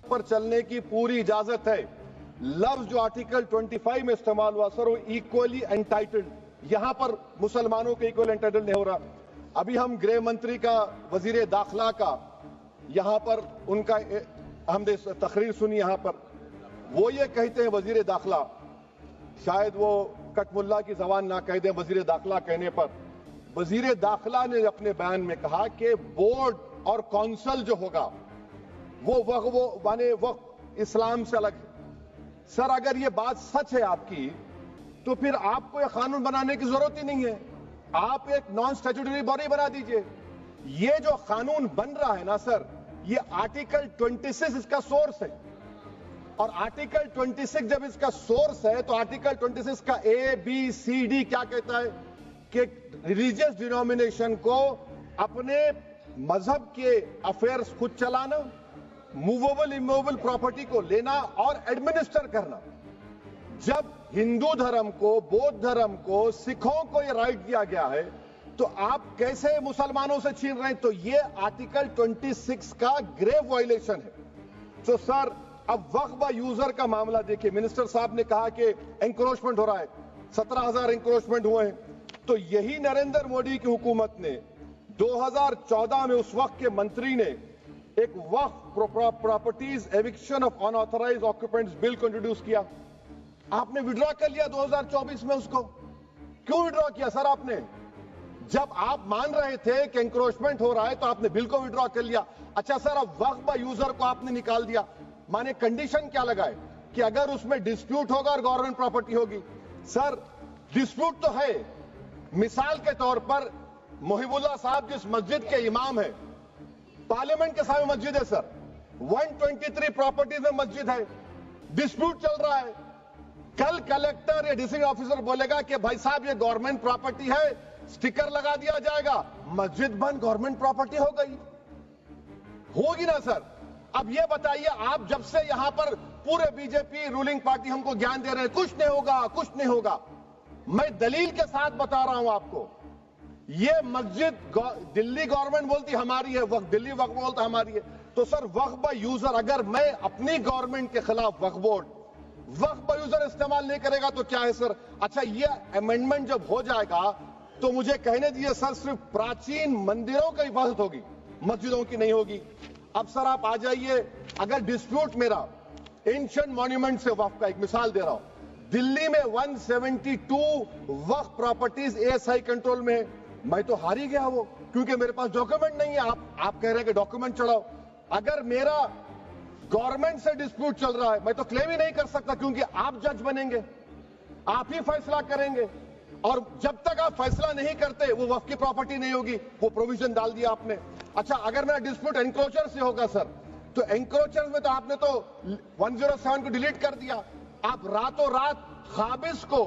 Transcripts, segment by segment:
पर चलने की पूरी इजाजत है। लफ्ज जो आर्टिकल 25 में इस्तेमाल हुआ सर, वो इक्वली एंटाइटल्ड, यहां पर मुसलमानों के इक्वल एंटाइटल्ड नहीं हो रहा। अभी हम गृह मंत्री का, वजीर दाखिला का, यहां पर उनका हमने तकरीर सुनी, यहां पर वो ये कहते हैं वजीर दाखिला, शायद वो कटमुल्ला की जबान ना कह दे, वजीर दाखिला कहने पर वजीर दाखिला ने अपने बयान में कहा कि बोर्ड और काउंसिल जो होगा वो माने वक्फ इस्लाम से अलग है। सर अगर ये बात सच है आपकी, तो फिर आपको ये कानून बनाने की जरूरत ही नहीं है, आप एक नॉन स्टैट्यूटरी बॉडी बना दीजिए। ये जो कानून बन रहा है ना सर, ये आर्टिकल 26 इसका सोर्स है, और आर्टिकल 26 जब इसका सोर्स है तो आर्टिकल 26 का ABCD क्या कहता है कि रिलीजियस डिनोमिनेशन को अपने मजहब के अफेयर्स खुद चलाना, मूवेबल इमूवेबल प्रॉपर्टी को लेना और एडमिनिस्टर करना। जब हिंदू धर्म को, बौद्ध धर्म को, सिखों को यह राइट दिया गया है, तो आप कैसे मुसलमानों से छीन रहे हैं? तो ये आर्टिकल 26 का ग्रेव वायलेशन है। तो सर अब वक्फ यूजर का मामला देखिए, मिनिस्टर साहब ने कहा कि एंक्रोचमेंट हो रहा है, 17,000 एंक्रोचमेंट हुए हैं। तो यही नरेंद्र मोदी की हुकूमत ने 2014 में उस वक्त के मंत्री ने एक Waqf properties eviction of unauthorised occupants bill को इंट्रोड्यूस किया। आपने विड्रॉ कर लिया 2024 में उसको। क्यों विड्रॉ किया सर आपने? जब आप मान रहे थे कि एंक्रोचमेंट हो रहा है तो आपने बिल को विड्रॉ कर लिया। अच्छा सर, अब वक्फ यूजर को आपने निकाल दिया, माने कंडीशन क्या लगाए कि अगर उसमें डिस्प्यूट होगा और गवर्नमेंट प्रॉपर्टी होगी। सर डिस्प्यूट तो है, मिसाल के तौर पर मोहिबुल्लाह साहब जिस मस्जिद के इमाम है, पार्लियामेंट के सामने मस्जिद है सर, 123 प्रॉपर्टीज में मस्जिद है, डिस्प्यूट चल रहा है। कल कलेक्टर या डिस्ट्रिक्ट ऑफिसर बोलेगा कि भाई साहब ये गवर्नमेंट प्रॉपर्टी है, स्टिकर लगा दिया जाएगा, मस्जिद बंद, गवर्नमेंट प्रॉपर्टी हो गई, होगी ना सर? अब ये बताइए, आप जब से यहां पर पूरे बीजेपी रूलिंग पार्टी हमको ज्ञान दे रहे हैं कुछ नहीं होगा, कुछ नहीं होगा, मैं दलील के साथ बता रहा हूं आपको। ये मस्जिद दिल्ली गवर्नमेंट बोलती हमारी है, वक्फ दिल्ली वक्फ बोलता हमारी है। तो सर वक्फ यूजर, अगर मैं अपनी गवर्नमेंट के खिलाफ वक्फ बोर्ड वक्फ यूजर इस्तेमाल नहीं करेगा तो क्या है सर? अच्छा, ये अमेंडमेंट जब हो जाएगा तो मुझे कहने दीजिए सर, सिर्फ प्राचीन मंदिरों की हिफाजत होगी, मस्जिदों की नहीं होगी। अब सर आप आ जाइए, अगर डिस्प्यूट मेरा एंशिएंट मॉन्यूमेंट से वक्फ का, एक मिसाल दे रहा हूं, दिल्ली में 172 वक्फ प्रॉपर्टीज ASI कंट्रोल में है, मैं तो हार ही गया वो, क्योंकि मेरे पास डॉक्यूमेंट नहीं है। आप कह रहे हैं कि डॉक्यूमेंट चढ़ाओ। अगर मेरा गवर्नमेंट से डिस्प्यूट चल रहा है, मैं तो क्लेम ही नहीं कर सकता, क्योंकि आप जज बनेंगे, आप ही फैसला करेंगे, और जब तक आप फैसला नहीं करते वो वक्फ की प्रॉपर्टी नहीं होगी। वो प्रोविजन डाल दिया आपने। अच्छा, अगर मेरा डिस्प्यूट एंक्रोचर से होगा सर, तो एंक्रोचर में तो आपने तो 107 को डिलीट कर दिया। आप रातों रात खाबिस को,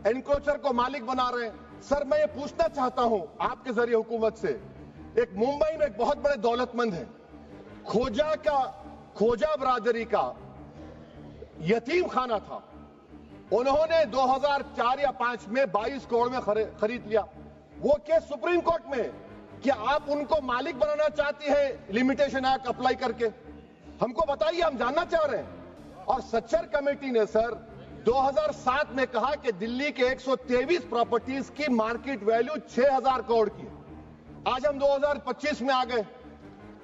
एंक्रोचर को मालिक बना रहे हैं। सर मैं ये पूछना चाहता हूं आपके जरिए हुकूमत से, एक मुंबई में एक बहुत बड़े दौलतमंद है, खोजा बरादरी का यतीम खाना था, उन्होंने 2004 या 5 में 22 करोड़ में खरीद लिया। वो केस सुप्रीम कोर्ट में कि आप उनको मालिक बनाना चाहती है लिमिटेशन एक्ट अप्लाई करके, हमको बताइए, हम जानना चाह रहे हैं। और सच्चर कमेटी ने सर 2007 में कहा कि दिल्ली के 123 प्रॉपर्टीज की मार्केट वैल्यू 6,000 करोड़ की है। आज हम 2025 में आ गए,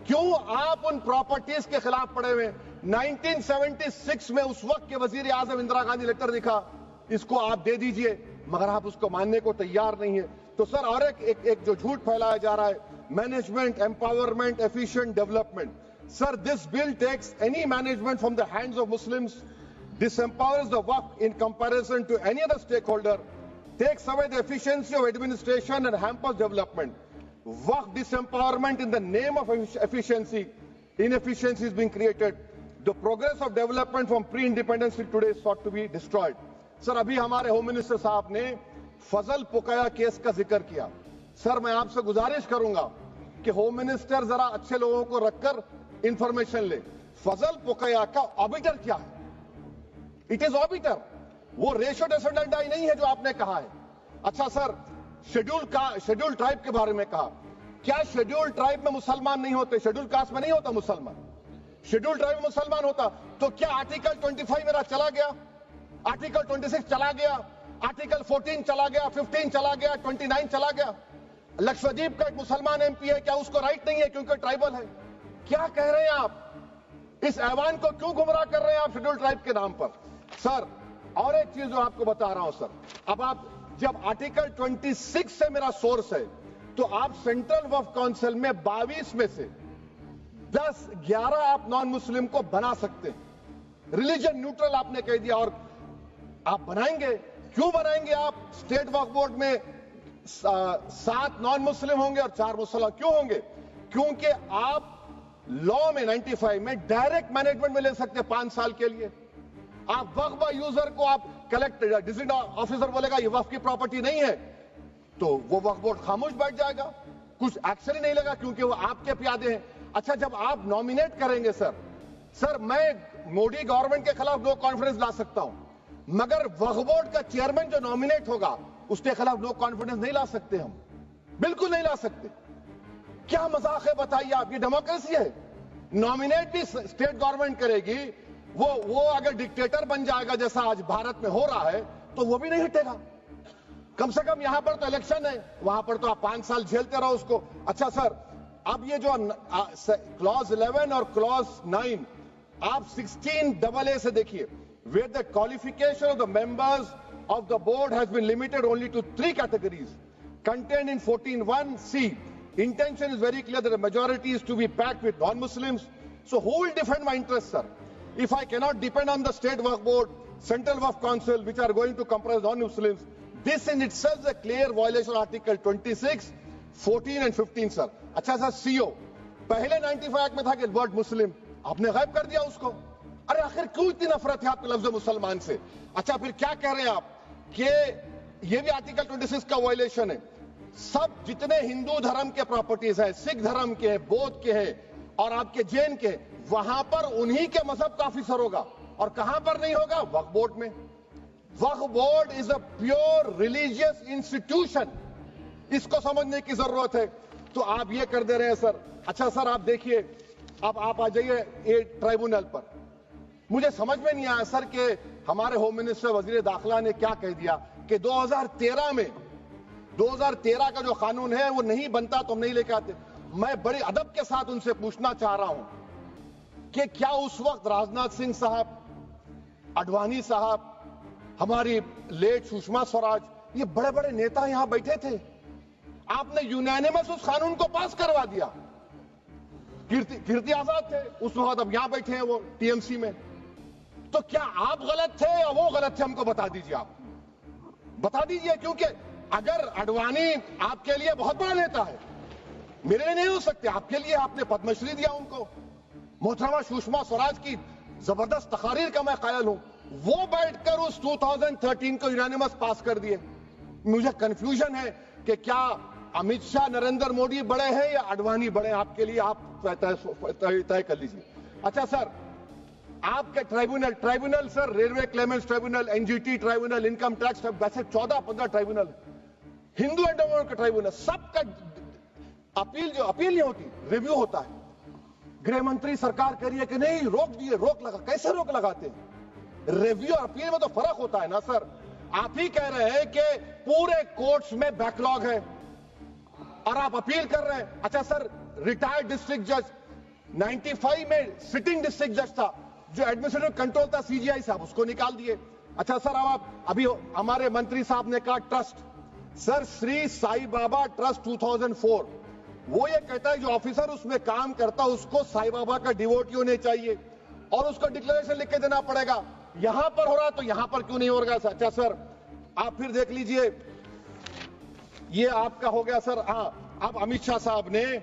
क्यों आप उन प्रॉपर्टीज के खिलाफ पड़े हुए? 1976 में उस वक्त के वजीर आजम इंदिरा गांधी लेटर लिखा, इसको आप दे दीजिए, मगर आप उसको मानने को तैयार नहीं है। तो सर और एक जो झूठ फैलाया जा रहा है, management empowerment efficient development. Sir this bill takes any management from the hands of Muslims, disempowers the waqf in comparison to any other stakeholder, takes away the efficiency of administration and hampers development. Waqf disempowerment in the name of efficiency, inefficiency is being created. The progress of development from pre-independence till today is sought to be destroyed. Sir अभी हमारे home minister साहब ने फजल पुकाया case का जिक्र किया। Sir मैं आपसे गुजारिश करूंगा कि होम मिनिस्टर जरा अच्छे लोगों को रखकर इंफॉर्मेशन ले। फजल पुकाया का ऑबिटर क्या है? इट इज ऑबिटर, वो रेशियो डिसेंडेंटाई नहीं है जो आपने कहा है। अच्छा सर, शेड्यूल ट्राइब के बारे में कहा, क्या शेड्यूल ट्राइब में मुसलमान नहीं होते? शेड्यूल कास्ट में नहीं होता मुसलमान? शेड्यूल ट्राइब मुसलमान होता तो क्या आर्टिकल 25 मेरा चला गया, आर्टिकल 26 चला गया, आर्टिकल 14 चला गया, 15 चला गया, 29 चला गया? लक्षद्वीप का एक मुसलमान एमपी है, क्या उसको राइट नहीं है क्योंकि ट्राइबल है? क्या कह रहे हैं आप? इस ऐवान को क्यों गुमराह कर रहे हैं आप शेड्यूल ट्राइब के नाम पर? सर और एक चीज जो आपको बता रहा हूं सर, अब आप जब आर्टिकल 26 से मेरा सोर्स है तो आप सेंट्रल वक्फ काउंसिल में 22 में से 10-11 आप नॉन मुस्लिम को बना सकते हैं। रिलीजन न्यूट्रल आपने कह दिया, और आप बनाएंगे, क्यों बनाएंगे आप? स्टेट वक्फ बोर्ड में 7 नॉन मुस्लिम होंगे और 4 मुसलमान क्यों होंगे? क्योंकि आप लॉ में 95 में डायरेक्ट मैनेजमेंट में ले सकते हैं 5 साल के लिए। आप वक्फ यूजर को आप कलेक्ट डिस्ट्रिक्ट ऑफिसर बोलेगा ये वक्फ की प्रॉपर्टी नहीं है, तो वो वक्फ बोर्ड खामोश बैठ जाएगा, कुछ एक्शन ही नहीं लगा क्योंकि वो आपके प्यादे हैं। अच्छा, जब आप नॉमिनेट करेंगे सर मैं मोदी गवर्नमेंट के खिलाफ नो कॉन्फिडेंस ला सकता हूं, मगर वक्फ बोर्ड का चेयरमैन जो नॉमिनेट होगा उसके खिलाफ नो कॉन्फिडेंस नहीं ला सकते, हम बिल्कुल नहीं ला सकते। क्या मजाक है बताइए आप? ये डेमोक्रेसी है। नॉमिनेट भी स्टेट गवर्नमेंट करेगी, वो अगर डिक्टेटर बन जाएगा जैसा आज भारत में हो रहा है तो वो भी नहीं हटेगा। कम से कम यहां पर तो इलेक्शन है, वहां पर तो आप 5 साल झेलते रहो उसको। अच्छा सर, अब ये जो क्लॉज 11 और क्लॉज 9 आप 16AA से देखिए, where the qualification of the members of the board has been limited only to 3 categories contained in 14(1)(c). Intention is very clear that the majority is to be packed with non-Muslims. So who will defend my interests, sir? If I cannot depend on the state waqf board, central waqf council, which are going to comprise non-Muslims, this in itself is a clear violation of Article 26, 14 and 15, sir. अच्छा sir, CO पहले 95 act में था कि word मुस्लिम, आपने गायब कर दिया उसको। अरे आखिर क्यों इतनी नफरत है आपको लफ्ज मुसलमान से? अच्छा, फिर क्या कह रहे हैं आप कि ये भी आर्टिकल 26 का वायलेशन है? सब जितने हिंदू धर्म के प्रॉपर्टीज हैं, सिख धर्म के हैं, बौद्ध के हैं और आपके जैन के, वहां पर उन्हीं के मजहब का ऑफिसर होगा। और कहां पर नहीं होगा? वक्फ बोर्ड में। Waqf board is a pure religious institution, इसको समझने की जरूरत है। तो आप ये कर दे रहे हैं सर। अच्छा सर, आप देखिए, अब आप आ जाइए ये ट्राइब्यूनल पर। मुझे समझ में नहीं आया सर कि हमारे होम मिनिस्टर वजीर दाखिला ने क्या कह दिया कि 2013 का जो कानून है वो नहीं बनता तो हम नहीं लेके आते। मैं बड़े अदब के साथ उनसे पूछना चाह रहा हूं कि क्या उस वक्त राजनाथ सिंह साहब, अडवाणी साहब, हमारी लेट सुषमा स्वराज, ये बड़े बड़े नेता यहां बैठे थे? आपने यूनानिमस उस कानून को पास करवा दिया। कीर्ति आजाद थे उस वक्त, अब यहां बैठे हैं वो टीएमसी में। तो क्या आप गलत थे या वो गलत थे? हमको बता दीजिए, आप बता दीजिए। क्योंकि अगर अडवाणी आपके लिए बहुत बड़ा नेता है, मेरे लिए नहीं हो सकते, आपके लिए आपने पद्मश्री दिया उनको। मोहतरमा सुषमा स्वराज की जबरदस्त तकारीर का मैं कायल हूं, वो बैठकर उस 2013 को यूनानिमस पास कर दिए। मुझे कंफ्यूजन है कि क्या अमित शाह, नरेंद्र मोदी बड़े हैं या अडवाणी बड़े हैं? आपके लिए आप तय कर लीजिए। अच्छा सर, आपके tribunal sir, railway Clements tribunal, NGT tribunal, income tax, वैसे 14-15 ट्राइब्यूनल, हिंदू एंडोमेंट का ट्राइब्यूनल, सबका अपील नहीं होती, रिव्यू होता है। गृह मंत्री सरकार कह रही है कि नहीं, रोक दिए, रोक लगा। कैसे रोक लगाते हैं? रिव्यू और अपील में तो फर्क होता है ना सर। आप ही कह रहे हैं कि पूरे कोर्ट्स में बैकलॉग है और आप अपील कर रहे हैं। अच्छा सर, रिटायर्ड डिस्ट्रिक्ट जज 95 में सिटिंग डिस्ट्रिक्ट जज था, जो एडमिनिस्ट्रेटिव कंट्रोल था सीजीआई साहब, उसको निकाल दिए। अच्छा सर, अब आप अभी हमारे मंत्री साहब ने कहा trust, sir Shri Sai Baba trust 2004, वो ये कहता है जो ऑफिसर उसमें काम करता उसको साई बाबा का डिवोटी होने चाहिए और उसको डिक्लेरेशन लिख के देना पड़ेगा। यहां पर हो रहा तो यहां पर क्यों नहीं हो रहा? अच्छा सर, आप फिर देख लीजिए, ये आपका हो गया सर। हाँ, अब अमित शाह साहब ने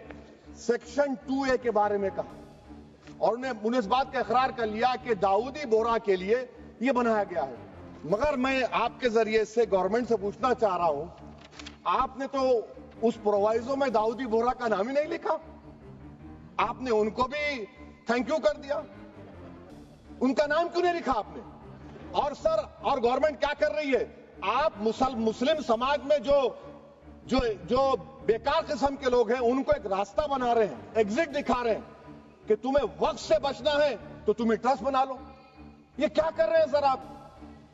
सेक्शन 2A के बारे में कहा और उन्होंने इस बात का इकरार कर लिया कि दाऊदी बोहरा के लिए ये बनाया गया है। मगर मैं आपके जरिए से गवर्नमेंट से पूछना चाह रहा हूं, आपने तो उस प्रोवाइजो में दाऊदी बोहरा का नाम ही नहीं लिखा, आपने उनको भी थैंक यू कर दिया, उनका नाम क्यों नहीं लिखा आपने? और सर, और गवर्नमेंट क्या कर रही है? आप मुस्लिम समाज में जो बेकार किस्म के लोग हैं उनको एक रास्ता बना रहे हैं, एग्जिट दिखा रहे हैं कि तुम्हें वक्त से बचना है तो तुम्हें ट्रस्ट बना लो। ये क्या कर रहे हैं सर आप?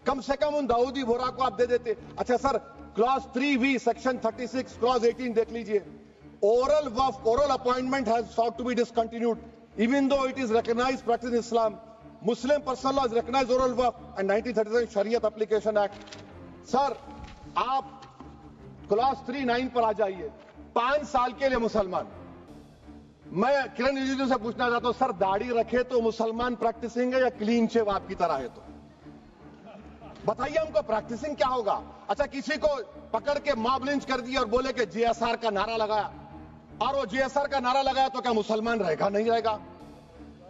कम से कम उन दाऊदी बोरा को आप दे देते। अच्छा sir, clause 3V section 36 clause 18 देख लीजिए। Oral waqf, oral appointment has sought to be discontinued even though it is recognized practice in Islam. Muslim personal law has recognized oral waf and 1937 Shariat Application Act. Sir आप clause 39 पर आ जाइए। 5 साल के लिए मुसलमान। मैं किरण रिजिजू से पूछना चाहता हूं सर, दाढ़ी रखे तो मुसलमान प्रैक्टिसिंग है या क्लीन शेव आपकी तरह है? तो बताइए हमको, प्रैक्टिसिंग क्या होगा? अच्छा, किसी को पकड़ के मॉब लिंच कर दिया और बोले कि JSR का नारा लगाया, और वो JSR का नारा लगाया तो क्या मुसलमान रहेगा? नहीं रहेगा।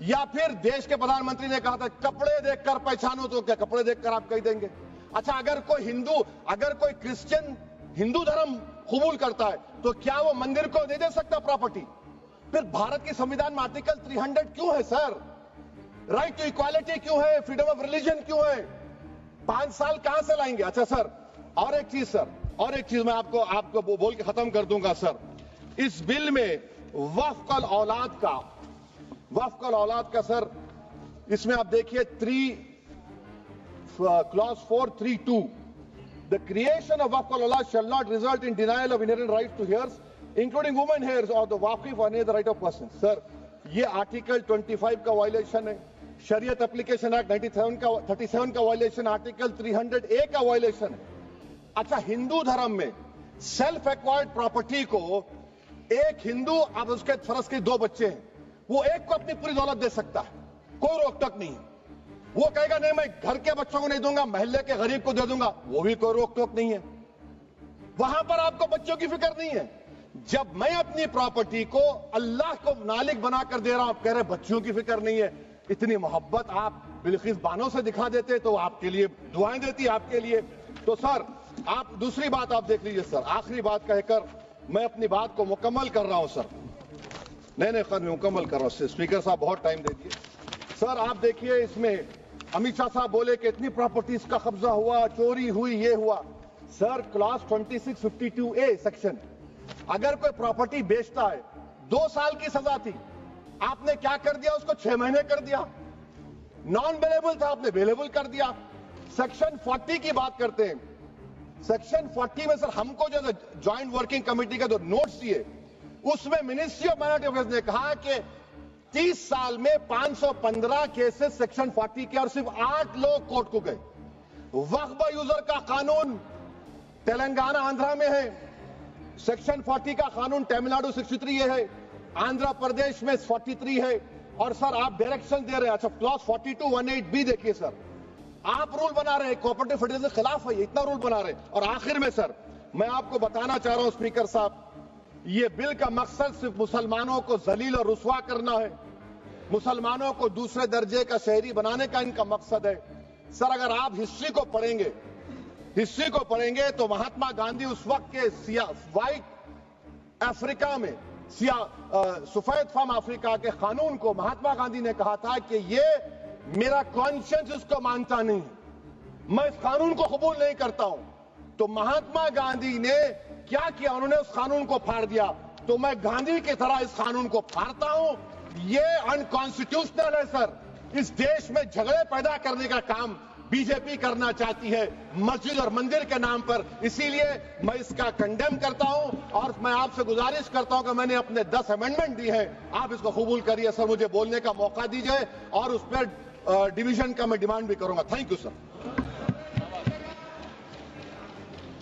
या फिर देश के प्रधानमंत्री ने कहा था कपड़े देखकर पहचानो, तो क्या कपड़े देखकर आप कह देंगे? अच्छा, अगर कोई हिंदू, अगर कोई क्रिश्चियन हिंदू धर्म कबूल करता है तो क्या वो मंदिर को नहीं दे सकता प्रॉपर्टी? फिर भारत के संविधान में आर्टिकल 300 क्यों है सर? राइट टू इक्वालिटी क्यों है? फ्रीडम ऑफ रिलीजन क्यों है? 5 साल कहां से लाएंगे? अच्छा सर, और एक चीज सर, और एक चीज मैं आपको बोल के खत्म कर दूंगा सर। इस बिल में वक्फ औलाद का सर, इसमें आप देखिए clause 432, the creation of waqf al-awlad shall not result in denial of inherent rights to heirs, including women heirs or the waqif or any other right of person. Sir, ये article 25 का violation है, शरीयत application act 37 का violation, article 300A का violation है। अच्छा, हिंदू धर्म में सेल्फ एक्वायर्ड प्रॉपर्टी को एक हिंदू, अब उसके फर्ज के 2 बच्चे हैं, वो एक को अपनी पूरी दौलत दे सकता है, कोई रोक टोक नहीं है। वो कहेगा नहीं मैं घर के बच्चों को नहीं दूंगा, मोहल्ले के गरीब को दे दूंगा, वो भी कोई रोक टोक नहीं है। वहां पर आपको बच्चों की फिक्र नहीं है। जब मैं अपनी प्रॉपर्टी को अल्लाह को मालिक बनाकर दे रहा हूं, आप कह रहे बच्चों की फिक्र नहीं है। इतनी मोहब्बत आप बिल्किस बानो से दिखा देते तो आपके लिए दुआएं देती आपके लिए। तो सर आप दूसरी बात आप देख लीजिए सर, आखिरी बात कहकर मैं अपनी बात को मुकम्मल कर रहा हूं सर। नहीं खैर मैं मुकम्मल कर रहा हूं, स्पीकर साहब बहुत टाइम दे दिए। सर आप देखिए, इसमें अमित शाह साहब बोले कि इतनी प्रॉपर्टीज का कब्जा हुआ, चोरी हुई, ये हुआ। सर क्लॉज 2652A सेक्शन, अगर कोई प्रॉपर्टी बेचता है 2 साल की सजा थी, आपने क्या कर दिया? उसको 6 महीने कर दिया। नॉन बेलेबल था, आपने बेलेबल कर दिया। सेक्शन 40 की बात करते हैं। सेक्शन 40 में सर हमको जो ज्वाइंट वर्किंग कमेटी का जो नोट्स दिए, उसमें मिनिस्ट्री ऑफ माइनॉरिटी अफेयर्स ने कहा कि 30 साल में 515 केसेस सेक्शन 40 के, और सिर्फ 8 लोग कोर्ट को गए। वक्फ यूजर का कानून तेलंगाना आंध्रा में है, सेक्शन 40 का कानून तमिलनाडु 63 है, आंध्र प्रदेश में 43 है। और सर आप डायरेक्शन दे रहे हैं। अच्छा, क्लॉज 4218B देखिए सर, आप रूल बना रहे हैं, कोऑपरेटिव फेडरलिज्म के खिलाफ है, इतना रूल बना रहे हैं। और आखिर में सर मैं आपको बताना चाह रहा हूं स्पीकर साहब, ये बिल का मकसद सिर्फ मुसलमानों को जलील और रुस्वा करना है, मुसलमानों को दूसरे दर्जे का शहरी बनाने का इनका मकसद है। सर अगर आप हिस्ट्री को पढ़ेंगे तो महात्मा गांधी उस वक्त के व्हाइट अफ्रीका में सफेद फार्म अफ्रीका के कानून को महात्मा गांधी ने कहा था कि ये मेरा कॉन्शियंस इसको मानता नहीं, मैं इस कानून को कबूल नहीं करता हूं। तो महात्मा गांधी ने क्या किया? उन्होंने उस कानून को फाड़ दिया। तो मैं गांधी की तरह इस कानून को फाड़ता हूं। ये अनकॉन्स्टिट्यूशनल है सर। इस देश में झगड़े पैदा करने का काम बीजेपी करना चाहती है मस्जिद और मंदिर के नाम पर, इसीलिए मैं इसका कंडेम करता हूं। और मैं आपसे गुजारिश करता हूं कि मैंने अपने 10 अमेंडमेंट दी है, आप इसको कबूल करिए सर, मुझे बोलने का मौका दीजिए और उस पर डिवीजन का मैं डिमांड भी करूंगा। Thank you sir.